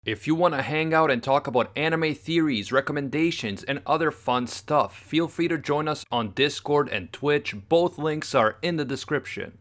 If you want to hang out and talk about anime theories, recommendations, and other fun stuff, feel free to join us on Discord and Twitch. Both links are in the description.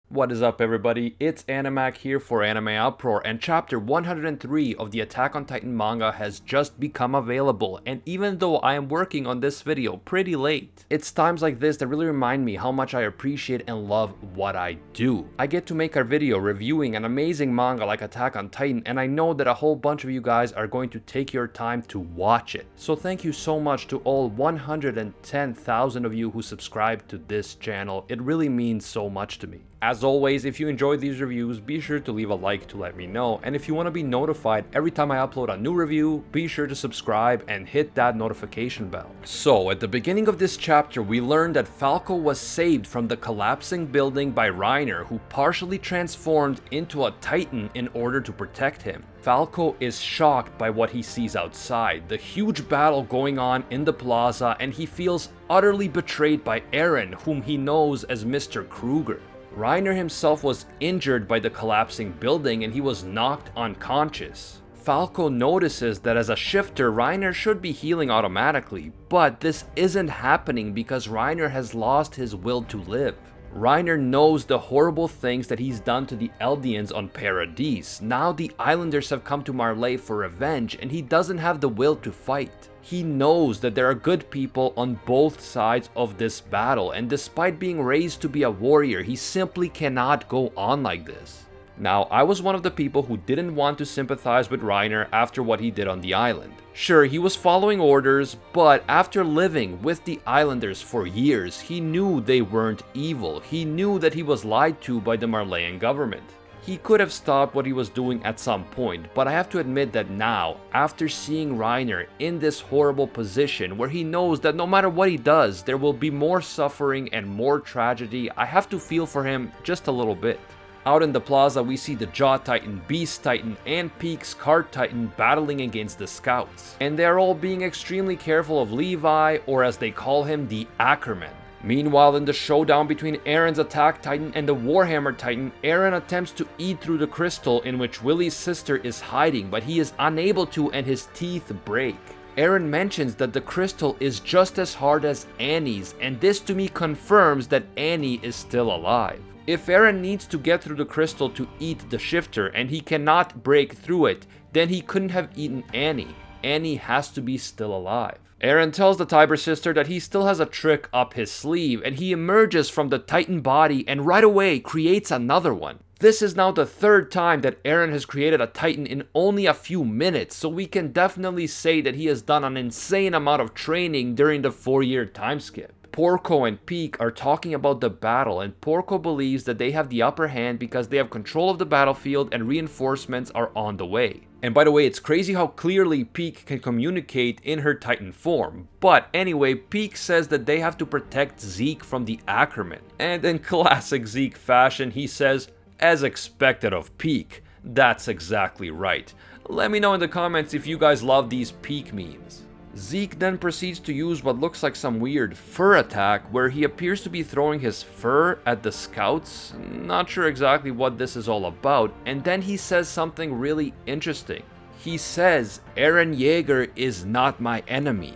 What is up, everybody? It's Animac here for Anime Uproar, and chapter 103 of the Attack on Titan manga has just become available, and even though I am working on this video pretty late, it's times like this that really remind me how much I appreciate and love what I do. I get to make a video reviewing an amazing manga like Attack on Titan, and I know that a whole bunch of you guys are going to take your time to watch it. So thank you so much to all 110,000 of you who subscribe to this channel. It really means so much to me. As always, if you enjoy these reviews, be sure to leave a like to let me know, and if you want to be notified every time I upload a new review, be sure to subscribe and hit that notification bell. So, at the beginning of this chapter, we learned that Falco was saved from the collapsing building by Reiner, who partially transformed into a Titan in order to protect him. Falco is shocked by what he sees outside, the huge battle going on in the plaza, and he feels utterly betrayed by Eren, whom he knows as Mr. Kruger. Reiner himself was injured by the collapsing building and he was knocked unconscious. Falco notices that as a shifter, Reiner should be healing automatically, but this isn't happening because Reiner has lost his will to live. Reiner knows the horrible things that he's done to the Eldians on Paradise. Now the Islanders have come to Marley for revenge and he doesn't have the will to fight. He knows that there are good people on both sides of this battle, and despite being raised to be a warrior, he simply cannot go on like this. Now, I was one of the people who didn't want to sympathize with Reiner after what he did on the island. Sure, he was following orders, but after living with the Islanders for years, he knew they weren't evil. He knew that he was lied to by the Marleyan government. He could have stopped what he was doing at some point, but I have to admit that now, after seeing Reiner in this horrible position where he knows that no matter what he does, there will be more suffering and more tragedy, I have to feel for him just a little bit. Out in the plaza, we see the Jaw Titan, Beast Titan, and Peak's Cart Titan battling against the scouts, and they're all being extremely careful of Levi, or as they call him, the Ackerman. Meanwhile, in the showdown between Eren's Attack Titan and the Warhammer Titan, Eren attempts to eat through the crystal in which Willie's sister is hiding, but he is unable to and his teeth break. Eren mentions that the crystal is just as hard as Annie's, and this to me confirms that Annie is still alive. If Eren needs to get through the crystal to eat the shifter and he cannot break through it, then he couldn't have eaten Annie. Annie has to be still alive. Eren tells the Tiber sister that he still has a trick up his sleeve, and he emerges from the Titan body and right away creates another one. This is now the third time that Eren has created a Titan in only a few minutes, so we can definitely say that he has done an insane amount of training during the 4-year time skip. Porco and Peak are talking about the battle, and Porco believes that they have the upper hand because they have control of the battlefield and reinforcements are on the way. And by the way, it's crazy how clearly Peak can communicate in her Titan form. But anyway, Peak says that they have to protect Zeke from the Ackerman. And in classic Zeke fashion, he says, as expected of Peak. That's exactly right. Let me know in the comments if you guys love these Peak memes. Zeke then proceeds to use what looks like some weird fur attack where he appears to be throwing his fur at the scouts. Not sure exactly what this is all about, and then he says something really interesting. He says, Eren Yeager is not my enemy.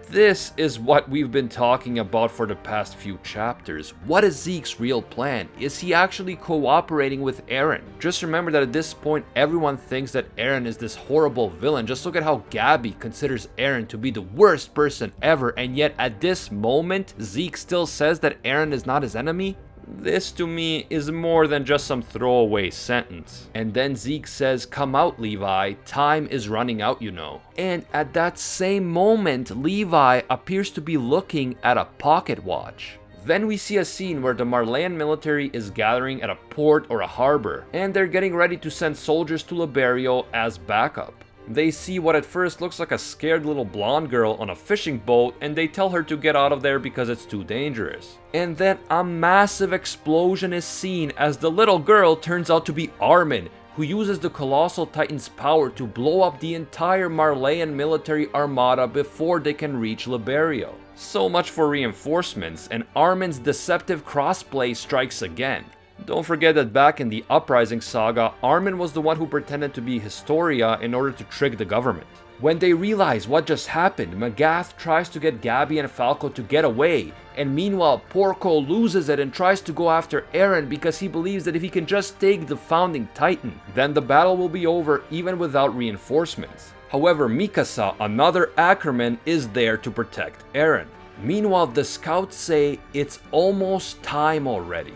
This is what we've been talking about for the past few chapters. What is Zeke's real plan? Is he actually cooperating with Eren? Just remember that at this point, everyone thinks that Eren is this horrible villain. Just look at how Gabby considers Eren to be the worst person ever, and yet at this moment, Zeke still says that Eren is not his enemy? This to me is more than just some throwaway sentence. And then Zeke says, come out Levi, time is running out, you know. And at that same moment, Levi appears to be looking at a pocket watch. Then we see a scene where the Marleyan military is gathering at a port or a harbor, and they're getting ready to send soldiers to Liberio as backup. They see what at first looks like a scared little blonde girl on a fishing boat, and they tell her to get out of there because it's too dangerous. And then a massive explosion is seen as the little girl turns out to be Armin, who uses the Colossal Titan's power to blow up the entire Marleyan military armada before they can reach Liberio. So much for reinforcements, and Armin's deceptive crossplay strikes again. Don't forget that back in the Uprising saga, Armin was the one who pretended to be Historia in order to trick the government. When they realize what just happened, Magath tries to get Gabby and Falco to get away, and meanwhile Porco loses it and tries to go after Eren because he believes that if he can just take the founding Titan, then the battle will be over even without reinforcements. However, Mikasa, another Ackerman, is there to protect Eren. Meanwhile, the scouts say it's almost time already,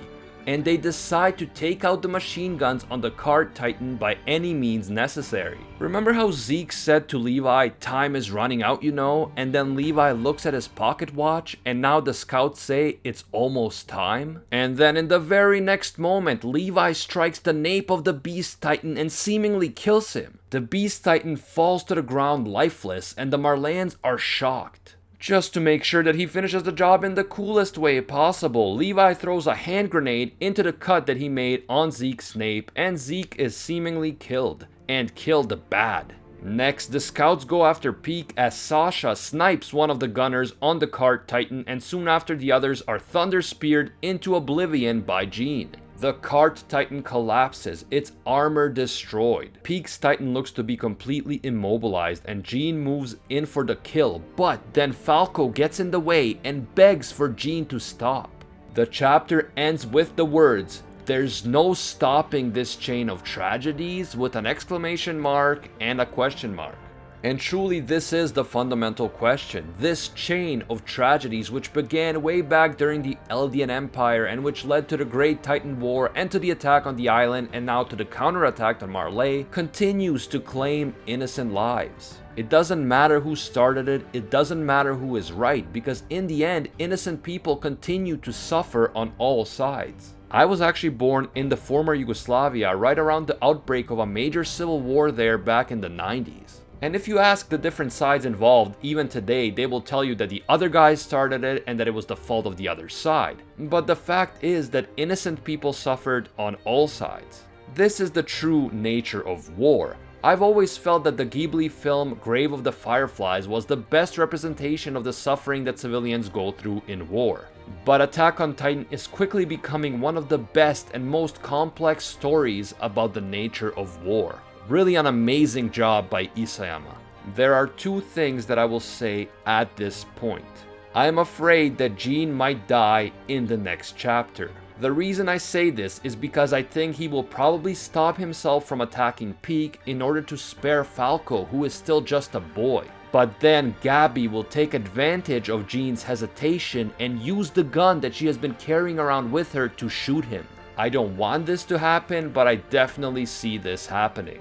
and they decide to take out the machine guns on the cart Titan by any means necessary. Remember how Zeke said to Levi, "Time is running out, you know," and then Levi looks at his pocket watch and now the scouts say it's almost time? And then in the very next moment, Levi strikes the nape of the Beast Titan and seemingly kills him. The Beast Titan falls to the ground lifeless and the Marleyans are shocked. Just to make sure that he finishes the job in the coolest way possible, Levi throws a hand grenade into the cut that he made on Zeke's nape, and Zeke is seemingly killed, and killed bad. Next, the scouts go after Peak as Sasha snipes one of the gunners on the cart Titan, and soon after the others are thunder speared into oblivion by Jean. The cart Titan collapses, its armor destroyed. Peak's Titan looks to be completely immobilized and Jean moves in for the kill, but then Falco gets in the way and begs for Jean to stop. The chapter ends with the words, "There's no stopping this chain of tragedies," with an exclamation mark and a question mark. And truly this is the fundamental question. This chain of tragedies which began way back during the Eldian Empire and which led to the Great Titan War and to the attack on the island and now to the counterattack on Marley continues to claim innocent lives. It doesn't matter who started it, it doesn't matter who is right, because in the end, innocent people continue to suffer on all sides. I was actually born in the former Yugoslavia right around the outbreak of a major civil war there back in the 90s. And if you ask the different sides involved, even today, they will tell you that the other guys started it and that it was the fault of the other side. But the fact is that innocent people suffered on all sides. This is the true nature of war. I've always felt that the Ghibli film Grave of the Fireflies was the best representation of the suffering that civilians go through in war. But Attack on Titan is quickly becoming one of the best and most complex stories about the nature of war. Really an amazing job by Isayama. There are two things that I will say at this point. I am afraid that Jean might die in the next chapter. The reason I say this is because I think he will probably stop himself from attacking Peak in order to spare Falco, who is still just a boy. But then Gabby will take advantage of Jean's hesitation and use the gun that she has been carrying around with her to shoot him. I don't want this to happen, but I definitely see this happening.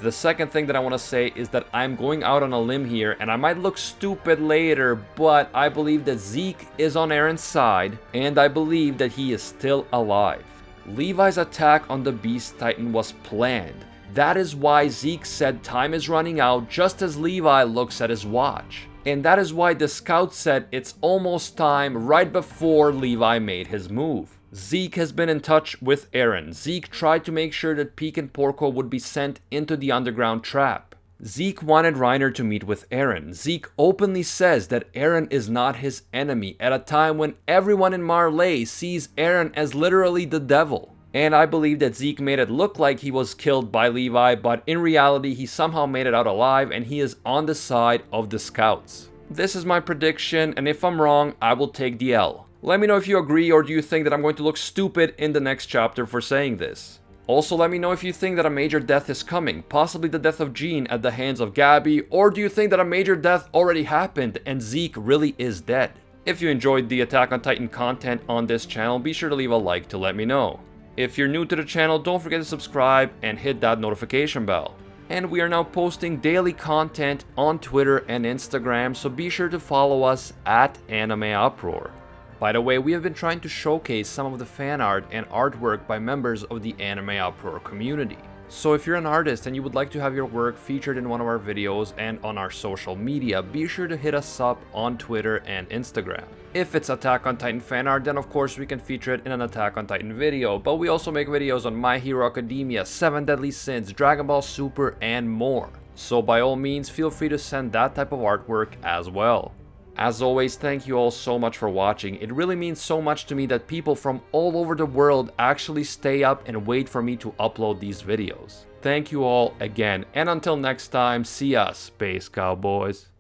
The second thing that I want to say is that I'm going out on a limb here, and I might look stupid later, but I believe that Zeke is on Eren's side, and I believe that he is still alive. Levi's attack on the Beast Titan was planned. That is why Zeke said time is running out just as Levi looks at his watch. And that is why the scout said it's almost time right before Levi made his move. Zeke has been in touch with Eren. Zeke tried to make sure that Peak and Porco would be sent into the underground trap. Zeke wanted Reiner to meet with Eren. Zeke openly says that Eren is not his enemy at a time when everyone in Marley sees Eren as literally the devil. And I believe that Zeke made it look like he was killed by Levi, but in reality he somehow made it out alive and he is on the side of the scouts. This is my prediction, and if I'm wrong, I will take the L. Let me know if you agree, or do you think that I'm going to look stupid in the next chapter for saying this. Also, let me know if you think that a major death is coming, possibly the death of Jean at the hands of Gabby, or do you think that a major death already happened and Zeke really is dead? If you enjoyed the Attack on Titan content on this channel, be sure to leave a like to let me know. If you're new to the channel, don't forget to subscribe and hit that notification bell. And we are now posting daily content on Twitter and Instagram, so be sure to follow us at Anime Uproar. By the way, we have been trying to showcase some of the fan art and artwork by members of the Anime Uproar community. So if you're an artist and you would like to have your work featured in one of our videos and on our social media, be sure to hit us up on Twitter and Instagram. If it's Attack on Titan fan art, then of course we can feature it in an Attack on Titan video, but we also make videos on My Hero Academia, 7 Deadly Sins, Dragon Ball Super, and more. So by all means, feel free to send that type of artwork as well. As always, thank you all so much for watching. It really means so much to me that people from all over the world actually stay up and wait for me to upload these videos. Thank you all again, and until next time, see ya, Space Cowboys.